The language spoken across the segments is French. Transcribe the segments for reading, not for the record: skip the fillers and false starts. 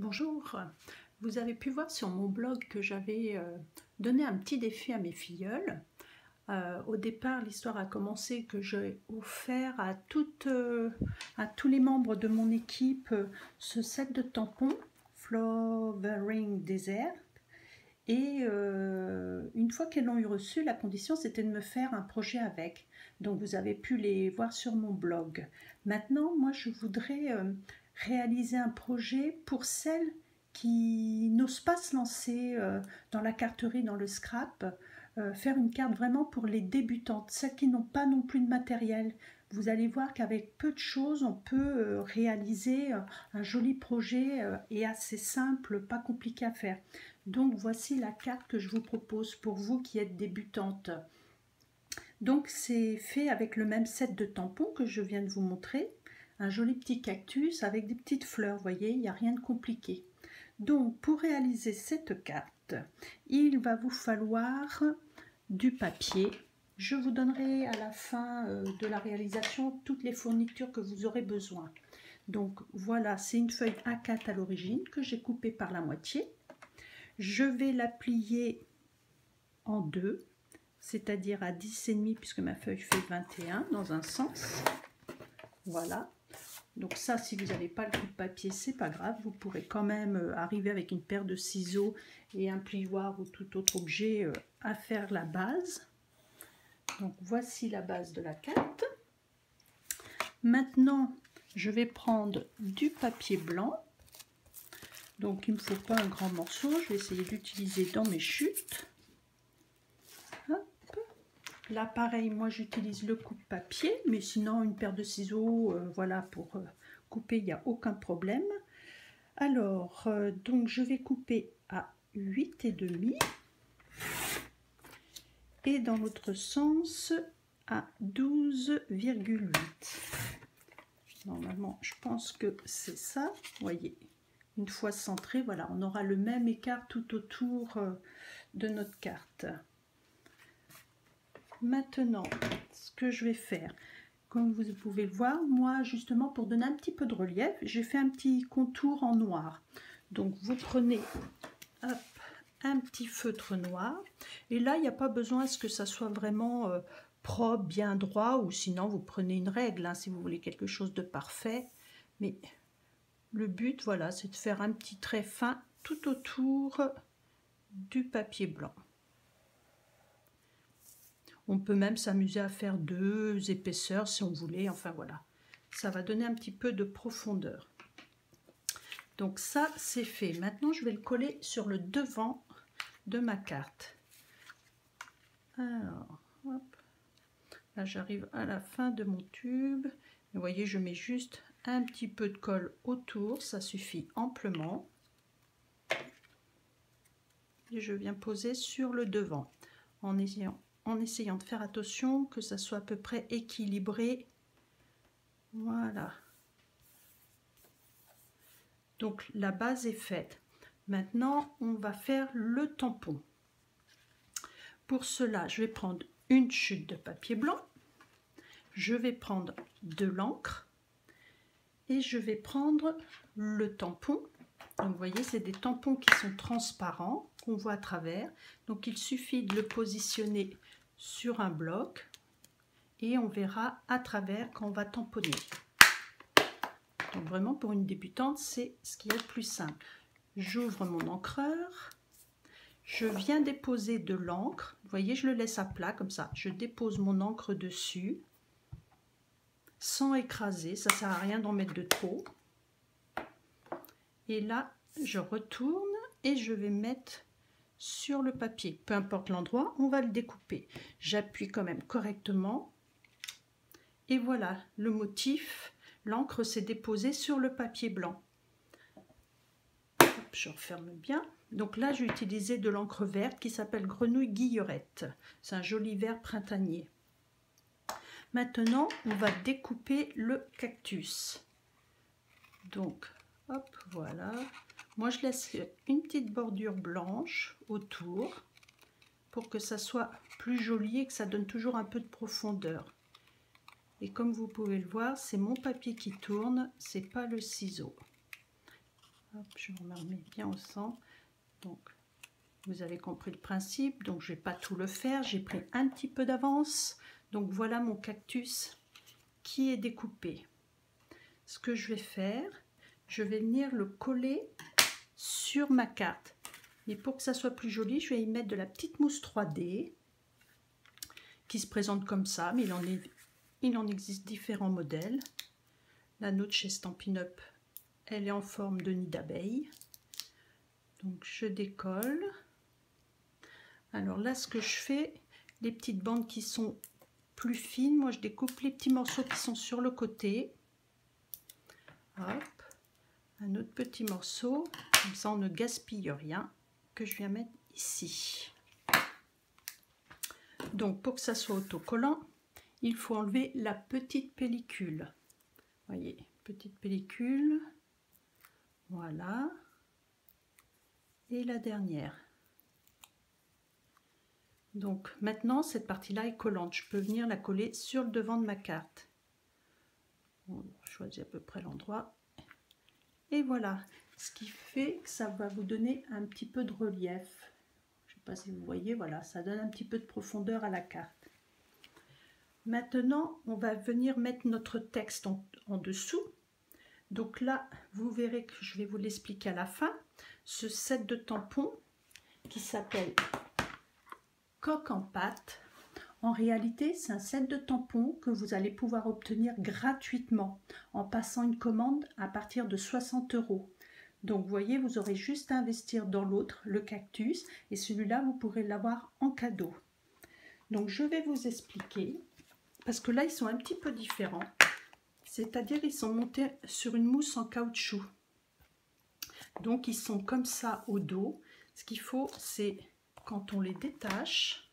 Bonjour, vous avez pu voir sur mon blog que j'avais donné un petit défi à mes filleules. Au départ, l'histoire a commencé que j'ai offert à tous les membres de mon équipe ce set de tampons Flowering Desert. Et une fois qu'elles l'ont eu reçu, la condition c'était de me faire un projet avec. Donc vous avez pu les voir sur mon blog. Maintenant, moi je voudrais réaliser un projet pour celles qui n'osent pas se lancer dans la carterie, dans le scrap. Faire une carte vraiment pour les débutantes, celles qui n'ont pas non plus de matériel. Vous allez voir qu'avec peu de choses, on peut réaliser un joli projet et assez simple, pas compliqué à faire. Donc voici la carte que je vous propose pour vous qui êtes débutante. Donc c'est fait avec le même set de tampons que je viens de vous montrer. Un joli petit cactus avec des petites fleurs, vous voyez, il n'y a rien de compliqué. Donc pour réaliser cette carte, il va vous falloir du papier. Je vous donnerai à la fin de la réalisation toutes les fournitures que vous aurez besoin. Donc voilà, c'est une feuille A4 à l'origine que j'ai coupée par la moitié. Je vais la plier en deux, c'est-à-dire à 10,5 puisque ma feuille fait 21 dans un sens. Voilà. Donc ça, si vous n'avez pas le coup de papier, c'est pas grave. Vous pourrez quand même arriver avec une paire de ciseaux et un plioir ou tout autre objet à faire la base. Donc voici la base de la carte. Maintenant, je vais prendre du papier blanc. Donc il ne me faut pas un grand morceau, je vais essayer d'utiliser dans mes chutes. Hop. Là pareil, moi j'utilise le coupe-papier, mais sinon une paire de ciseaux, voilà, pour couper, il n'y a aucun problème. Alors, donc je vais couper à 8,5 et dans l'autre sens à 12,8. Normalement, je pense que c'est ça, vous voyez. Une fois centré, voilà, on aura le même écart tout autour de notre carte. Maintenant, ce que je vais faire, comme vous pouvez le voir, moi justement pour donner un petit peu de relief, j'ai fait un petit contour en noir. Donc vous prenez hop, un petit feutre noir, et là il n'y a pas besoin à ce que ça soit vraiment propre, bien droit, ou sinon vous prenez une règle hein, si vous voulez quelque chose de parfait, mais le but, voilà, c'est de faire un petit trait fin tout autour du papier blanc. On peut même s'amuser à faire 2 épaisseurs si on voulait, enfin voilà. Ça va donner un petit peu de profondeur. Donc ça, c'est fait. Maintenant, je vais le coller sur le devant de ma carte. Alors, hop. Là, j'arrive à la fin de mon tube. Vous voyez, je mets juste un petit peu de colle autour, ça suffit amplement. Et je viens poser sur le devant en essayant de faire attention que ça soit à peu près équilibré. Voilà. Donc la base est faite. Maintenant, on va faire le tampon. Pour cela, je vais prendre une chute de papier blanc. Je vais prendre de l'encre. Et je vais prendre le tampon. Donc vous voyez, c'est des tampons qui sont transparents, qu'on voit à travers. Donc il suffit de le positionner sur un bloc et on verra à travers quand on va tamponner. Donc vraiment pour une débutante, c'est ce qui est le plus simple. J'ouvre mon encreur, je viens déposer de l'encre. Vous voyez, je le laisse à plat comme ça. Je dépose mon encre dessus. Sans écraser, ça sert à rien d'en mettre de trop. Et là, je retourne et je vais mettre sur le papier. Peu importe l'endroit, on va le découper. J'appuie quand même correctement. Et voilà, le motif, l'encre s'est déposée sur le papier blanc. Hop, je referme bien. Donc là, j'ai utilisé de l'encre verte qui s'appelle Grenouille Guillerette. C'est un joli vert printanier. Maintenant, on va découper le cactus. Donc, hop, voilà. Moi, je laisse une petite bordure blanche autour pour que ça soit plus joli et que ça donne toujours un peu de profondeur. Et comme vous pouvez le voir, c'est mon papier qui tourne, c'est pas le ciseau. Hop, je me remets bien au centre. Donc, vous avez compris le principe. Donc, je ne vais pas tout le faire. J'ai pris un petit peu d'avance. Donc, voilà mon cactus qui est découpé. Ce que je vais faire, je vais venir le coller sur ma carte. Mais pour que ça soit plus joli, je vais y mettre de la petite mousse 3D qui se présente comme ça. Mais il en existe différents modèles. La nôtre chez Stampin' Up, elle est en forme de nid d'abeille. Donc je décolle. Alors là, ce que je fais, les petites bandes qui sont plus fines, moi je découpe les petits morceaux qui sont sur le côté. Hop, un autre petit morceau, comme ça on ne gaspille rien, que je viens mettre ici. Donc pour que ça soit autocollant, il faut enlever la petite pellicule. Voyez, petite pellicule, voilà. Et la dernière. Donc maintenant cette partie-là est collante. Je peux venir la coller sur le devant de ma carte. On choisit à peu près l'endroit. Et voilà. Ce qui fait que ça va vous donner un petit peu de relief. Je ne sais pas si vous voyez, voilà, ça donne un petit peu de profondeur à la carte. Maintenant, on va venir mettre notre texte en dessous. Donc là, vous verrez que je vais vous l'expliquer à la fin. Ce set de tampons qui s'appelle Coq en pâte. En réalité, c'est un set de tampons que vous allez pouvoir obtenir gratuitement en passant une commande à partir de 60 €. Donc, vous voyez, vous aurez juste à investir dans l'autre, le cactus, et celui-là, vous pourrez l'avoir en cadeau. Donc, je vais vous expliquer, parce que là, ils sont un petit peu différents. C'est-à-dire, ils sont montés sur une mousse en caoutchouc. Donc, ils sont comme ça au dos. Ce qu'il faut, c'est, quand on les détache,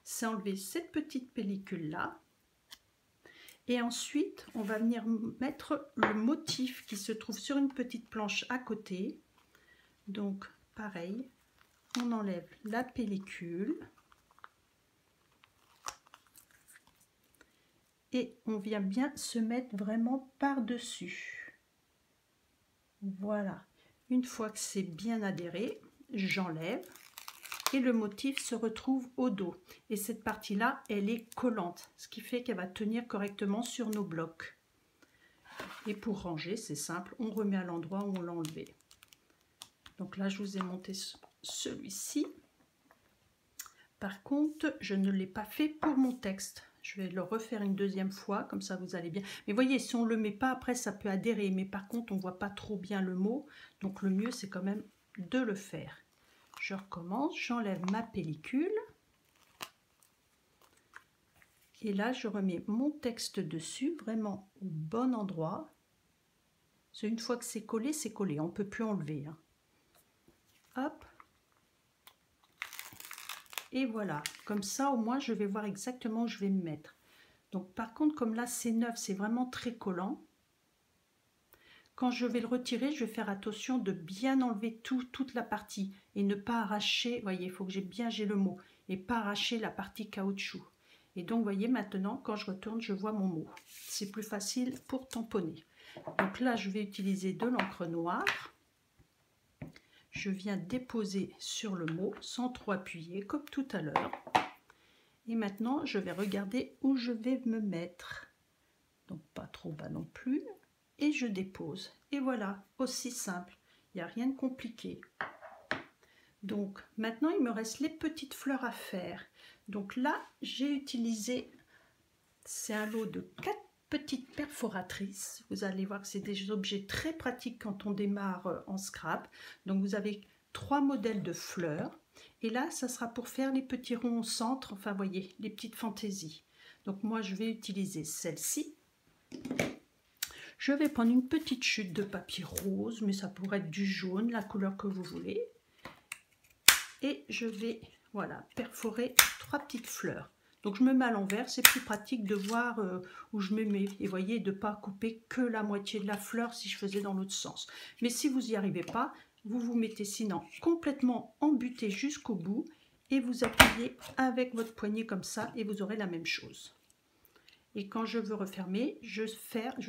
c'est enlever cette petite pellicule là et ensuite on va venir mettre le motif qui se trouve sur une petite planche à côté. Donc pareil, on enlève la pellicule et on vient bien se mettre vraiment par dessus. Voilà, une fois que c'est bien adhéré, j'enlève. Et le motif se retrouve au dos. Et cette partie-là, elle est collante, ce qui fait qu'elle va tenir correctement sur nos blocs. Et pour ranger, c'est simple, on remet à l'endroit où on l'a enlevé. Donc là, je vous ai monté celui-ci. Par contre, je ne l'ai pas fait pour mon texte. Je vais le refaire une deuxième fois, comme ça vous allez bien. Mais voyez, si on ne le met pas, après ça peut adhérer. Mais par contre, on ne voit pas trop bien le mot. Donc le mieux, c'est quand même de le faire. Je recommence, j'enlève ma pellicule et là je remets mon texte dessus, vraiment au bon endroit. Une fois que c'est collé, on ne peut plus enlever. Hein. Hop. Et voilà, comme ça au moins je vais voir exactement où je vais me mettre. Donc par contre, comme là c'est neuf, c'est vraiment très collant. Quand je vais le retirer, je vais faire attention de bien enlever toute la partie et ne pas arracher, vous voyez, il faut que j'ai le mot, et pas arracher la partie caoutchouc. Et donc, vous voyez, maintenant, quand je retourne, je vois mon mot. C'est plus facile pour tamponner. Donc là, je vais utiliser de l'encre noire. Je viens déposer sur le mot sans trop appuyer, comme tout à l'heure. Et maintenant, je vais regarder où je vais me mettre. Donc, pas trop bas non plus. Et je dépose. Et voilà, aussi simple. Il n'y a rien de compliqué. Donc, maintenant, il me reste les petites fleurs à faire. Donc là, j'ai utilisé, c'est un lot de 4 petites perforatrices. Vous allez voir que c'est des objets très pratiques quand on démarre en scrap. Donc, vous avez 3 modèles de fleurs. Et là, ça sera pour faire les petits ronds au centre. Enfin, vous voyez, les petites fantaisies. Donc, moi, je vais utiliser celle-ci. Je vais prendre une petite chute de papier rose, mais ça pourrait être du jaune, la couleur que vous voulez. Et je vais, voilà, perforer 3 petites fleurs. Donc je me mets à l'envers, c'est plus pratique de voir où je me mets. Et voyez, de ne pas couper que la moitié de la fleur si je faisais dans l'autre sens. Mais si vous n'y arrivez pas, vous vous mettez sinon complètement embuté jusqu'au bout. Et vous appuyez avec votre poignet comme ça et vous aurez la même chose. Et quand je veux refermer, je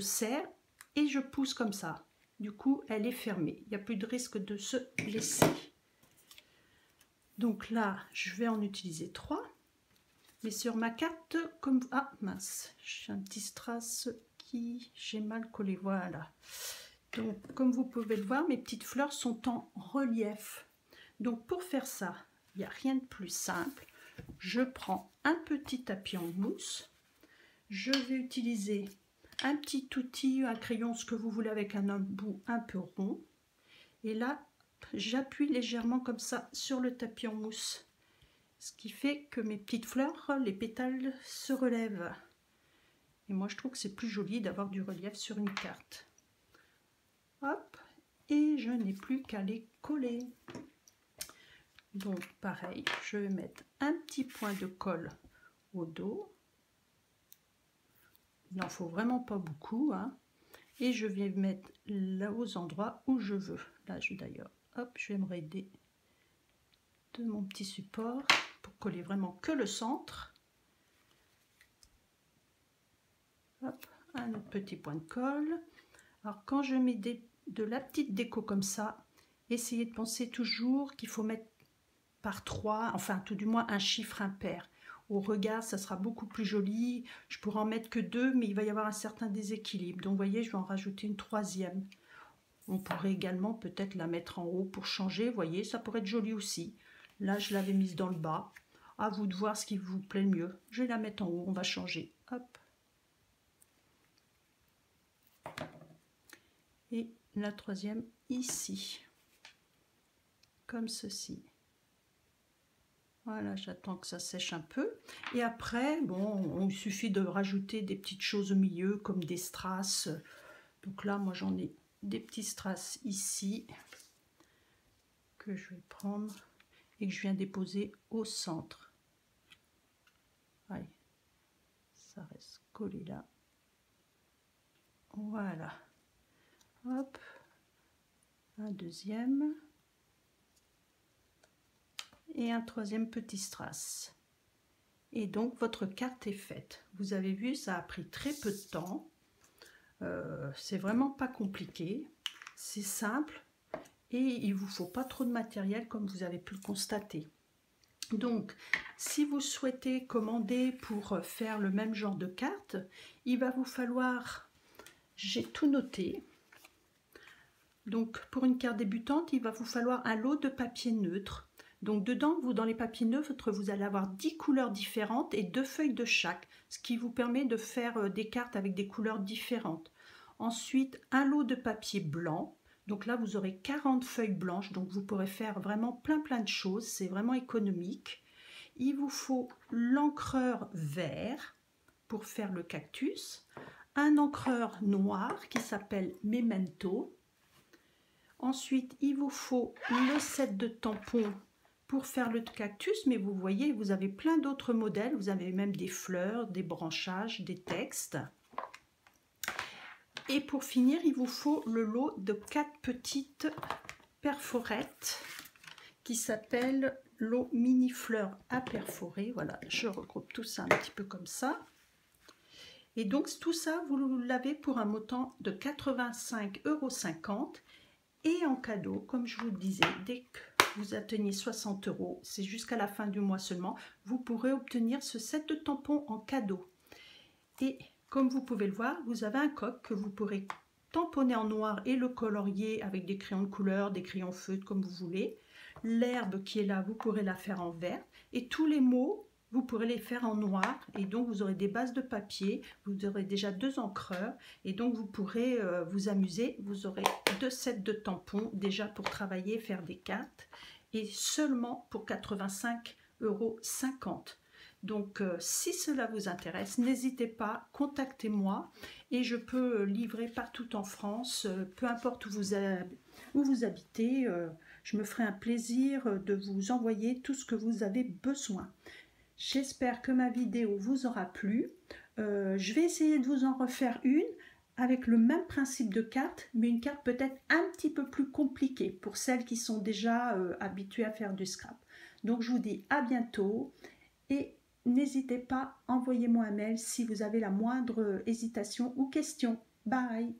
serre et je pousse comme ça. Du coup, elle est fermée. Il n'y a plus de risque de se laisser. Donc là, je vais en utiliser 3. Mais sur ma carte, comme... Ah, mince, j'ai un petit strass qui... J'ai mal collé, voilà. Donc, comme vous pouvez le voir, mes petites fleurs sont en relief. Donc, pour faire ça, il n'y a rien de plus simple. Je prends un petit tapis en mousse. Je vais utiliser un petit outil, un crayon, ce que vous voulez, avec un bout un peu rond. Et là, j'appuie légèrement comme ça sur le tapis en mousse. Ce qui fait que mes petites fleurs, les pétales se relèvent. Et moi, je trouve que c'est plus joli d'avoir du relief sur une carte. Hop, et je n'ai plus qu'à les coller. Donc, pareil, je vais mettre un petit point de colle au dos. Il n'en faut vraiment pas beaucoup, hein. Et je vais mettre là aux endroits où je veux. Là, d'ailleurs, hop, je vais me aider de mon petit support pour coller vraiment que le centre. Hop, un autre petit point de colle. Alors, quand je mets de la petite déco comme ça, essayez de penser toujours qu'il faut mettre par 3, enfin tout du moins un chiffre impair. Au regard, ça sera beaucoup plus joli. Je pourrais en mettre que 2, mais il va y avoir un certain déséquilibre. Donc, vous voyez, je vais en rajouter une 3e. On pourrait également peut-être la mettre en haut pour changer. Vous voyez, ça pourrait être joli aussi. Là, je l'avais mise dans le bas. À vous de voir ce qui vous plaît le mieux. Je vais la mettre en haut, on va changer. Hop. Et la 3e ici. Comme ceci. Voilà, j'attends que ça sèche un peu. Et après, bon, il suffit de rajouter des petites choses au milieu, comme des strass. Donc là, moi, j'en ai des petits strass ici, que je vais prendre et que je viens déposer au centre. Allez, ça reste collé là. Voilà. Hop. Un deuxième. Et un 3e petit strass. Et donc votre carte est faite. Vous avez vu, ça a pris très peu de temps. C'est vraiment pas compliqué. C'est simple. Et il vous faut pas trop de matériel comme vous avez pu le constater. Donc, si vous souhaitez commander pour faire le même genre de carte, il va vous falloir... J'ai tout noté. Donc, pour une carte débutante, il va vous falloir un lot de papier neutre. Donc dedans, dans les papiers neutres, vous allez avoir 10 couleurs différentes et 2 feuilles de chaque, ce qui vous permet de faire des cartes avec des couleurs différentes. Ensuite, un lot de papier blanc. Donc là, vous aurez 40 feuilles blanches, donc vous pourrez faire vraiment plein de choses. C'est vraiment économique. Il vous faut l'encreur vert pour faire le cactus, un encreur noir qui s'appelle Memento. Ensuite, il vous faut le set de tampons pour faire le cactus, mais vous voyez, vous avez plein d'autres modèles. Vous avez même des fleurs, des branchages, des textes. Et pour finir, il vous faut le lot de 4 petites perforettes qui s'appelle lot mini fleurs à perforer. Voilà, je regroupe tout ça un petit peu comme ça. Et donc tout ça, vous l'avez pour un montant de 85,50 €. Et en cadeau, comme je vous le disais, dès que vous atteignez 60 €, c'est jusqu'à la fin du mois seulement, vous pourrez obtenir ce set de tampons en cadeau. Et comme vous pouvez le voir, vous avez un coq que vous pourrez tamponner en noir et le colorier avec des crayons de couleur, des crayons feutres comme vous voulez. L'herbe qui est là, vous pourrez la faire en vert. Et tous les mots, vous pourrez les faire en noir. Et donc, vous aurez des bases de papier. Vous aurez déjà 2 encreurs. Et donc, vous pourrez vous amuser. Vous aurez 2 sets de tampons déjà pour travailler, faire des cartes. Et seulement pour 85,50 €. Donc, si cela vous intéresse, n'hésitez pas, contactez-moi et je peux livrer partout en France, peu importe où vous habitez. Je me ferai un plaisir de vous envoyer tout ce que vous avez besoin. J'espère que ma vidéo vous aura plu. Je vais essayer de vous en refaire une avec le même principe de carte, mais une carte peut-être un petit peu plus compliquée pour celles qui sont déjà habituées à faire du scrap. Donc, je vous dis à bientôt et n'hésitez pas, envoyez-moi un mail si vous avez la moindre hésitation ou question. Bye!